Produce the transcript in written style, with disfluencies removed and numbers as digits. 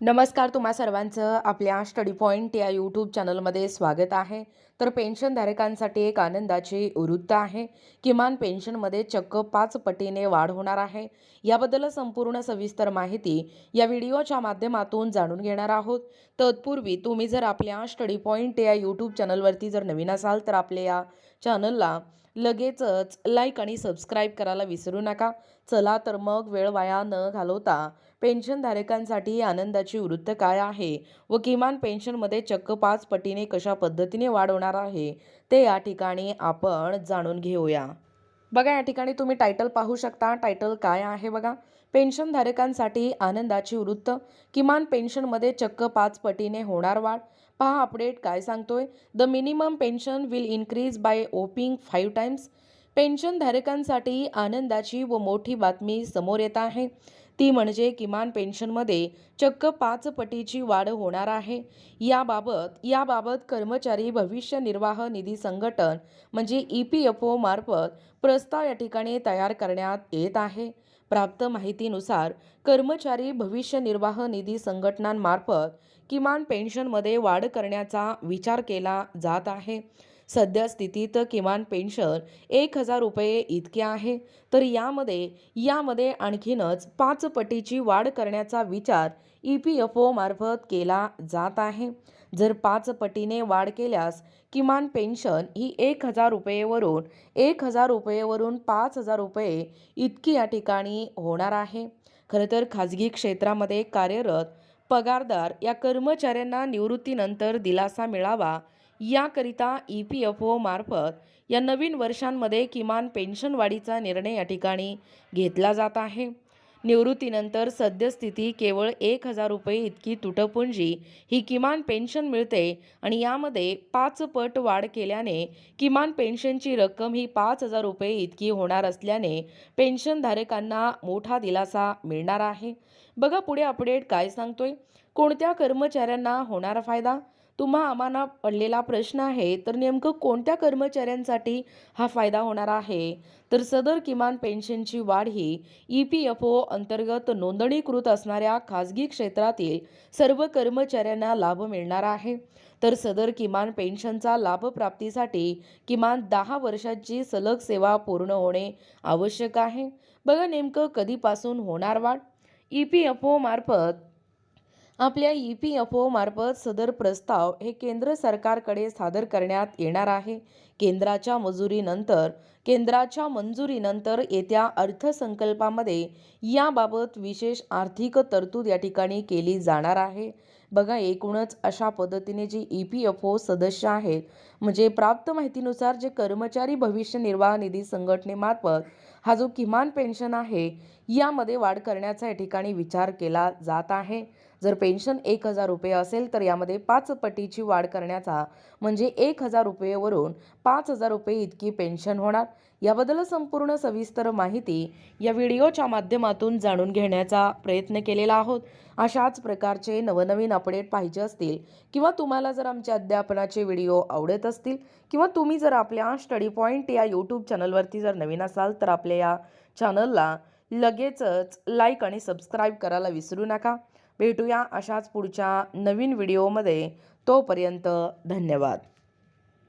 नमस्कार, तुम्हा सर्वांचं आपल्या स्टडी पॉइंट या यूट्यूब चॅनलमध्ये स्वागत आहे. तर पेन्शनधारकांसाठी एक आनंदाची वृत्त आहे. किमान पेन्शनमध्ये चक्क 5 पटीने वाढ होणार आहे. याबद्दल संपूर्ण सविस्तर माहिती या व्हिडिओच्या माध्यमातून जाणून घेणार आहोत. तत्पूर्वी तुम्ही जर आपल्या स्टडी पॉइंट या यूट्यूब चॅनलवरती जर नवीन असाल तर आपल्या या चॅनलला लगेचच लाईक आणि सबस्क्राईब करायला विसरू नका. चला तर मग वेळ वाया न घालवता पेन्शनधारकांसाठी आनंदाची वृत्त काय आहे व किमान पेन्शनमध्ये चक्क 5 पटीने कशा पद्धतीने वाढ होणार आहे ते या ठिकाणी आपण जाणून घेऊया. बघा, या ठिकाणी तुम्ही टायटल पाहू शकता. टायटल काय आहे बघा, पेन्शनधारकांसाठी आनंदाची वृत्त, किमान पेन्शनमध्ये चक्क 5 पटीने होणार वाढ. पहा अपडेट काय सांगतोय. The minimum pension will increase by whopping 5 times. पेन्शनधारकांसाठी आनंदाची व मोठी बातमी समोर येत आहे. ती म्हणजे किमान पेन्शनमध्ये चक्क 5 पटीची वाढ होणार आहे. याबाबत कर्मचारी भविष्य निर्वाह निधी संघटन म्हणजे EPFO मार्फत प्रस्ताव या ठिकाणी तयार करण्यात येत आहे. प्राप्त माहितीनुसार कर्मचारी भविष्य निर्वाह निधी संघटनांमार्फत किमान पेन्शनमध्ये वाढ करण्याचा विचार केला जात आहे. सध्या स्थितीत किमान पेन्शन 1,000 रुपये इतके आहे. तर यामध्ये आणखीनच 5 पटीची वाढ करण्याचा विचार EPFO मार्फत केला जात आहे. जर 5 पटीने वाढ केल्यास किमान पेन्शन ही 1,000 रुपयेवरून 5,000 रुपये इतकी या ठिकाणी होणार आहे. खरं तर खाजगी क्षेत्रामध्ये कार्यरत पगारदार या कर्मचाऱ्यांना निवृत्तीनंतर दिलासा मिळावा याकरिता EPFO मार्फत या नवीन वर्षांमध्ये किमान पेन्शन वाढीचा निर्णय या ठिकाणी घेतला जात आहे. निवृत्तीनंतर सद्यस्थिती केवळ 1,000 रुपये इतकी तुटपुंजी ही किमान पेन्शन मिळते आणि यामध्ये 5 पट वाढ केल्याने किमान पेन्शनची रक्कम ही 5,000 रुपये इतकी होणार असल्याने पेन्शनधारकांना मोठा दिलासा मिळणार आहे. बघा पुढे अपडेट काय सांगतोय. कोणत्या कर्मचाऱ्यांना होणार फायदा? तुम्हा आम्हाला पडलेला प्रश्न आहे. तर नेमकं कोणत्या कर्मचाऱ्यांसाठी हा फायदा होणार आहे? तर सदर किमान पेन्शनची वाढ ही EPFO अंतर्गत नोंदणीकृत असणाऱ्या खाजगी क्षेत्रातील सर्व कर्मचाऱ्यांना लाभ मिळणार आहे. तर सदर किमान पेन्शनचा लाभ प्राप्तीसाठी किमान 10 वर्षांची सलग सेवा पूर्ण होणे आवश्यक आहे. बघा नेमकं कधीपासून होणार वाढ. EPFO मार्फत सदर प्रस्ताव हे केंद्र सरकारकडे सादर करण्यात येणार आहे. केंद्राच्या मंजुरीनंतर येत्या अर्थसंकल्पामध्ये याबाबत विशेष आर्थिक तरतूद या ठिकाणी केली जाणार आहे. बघा, एकूणच अशा पद्धतीने जे EPFO सदस्य आहेत म्हणजे प्राप्त माहितीनुसार जे कर्मचारी भविष्य निर्वाह निधी संघटनेमार्फत हा जो किमान पेन्शन आहे यामध्ये वाढ करण्याचा या ठिकाणी विचार केला जात आहे. जर पेन्शन 1,000 रुपये असेल तर यामध्ये 5 पटीची वाढ करण्याचा म्हणजे 1,000 रुपयेवरून 5,000 रुपये इतकी पेन्शन होणार. याबद्दल संपूर्ण सविस्तर माहिती या व्हिडिओच्या माध्यमातून जाणून घेण्याचा प्रयत्न केलेला आहोत. अशाच प्रकारचे नवनवीन अपडेट पाहिजे असतील किंवा तुम्हाला जर आमचे अध्यापनाचे व्हिडिओ आवडत असतील किंवा तुम्ही जर आपल्या स्टडी पॉइंट या यूट्यूब चॅनलवरती जर नवीन असाल तर आपल्या या चॅनलला लगेचच लाईक आणि सबस्क्राईब करायला विसरू नका. भेटूया अशाच पुढच्या नवीन व्हिडिओमध्ये. तोपर्यंत धन्यवाद.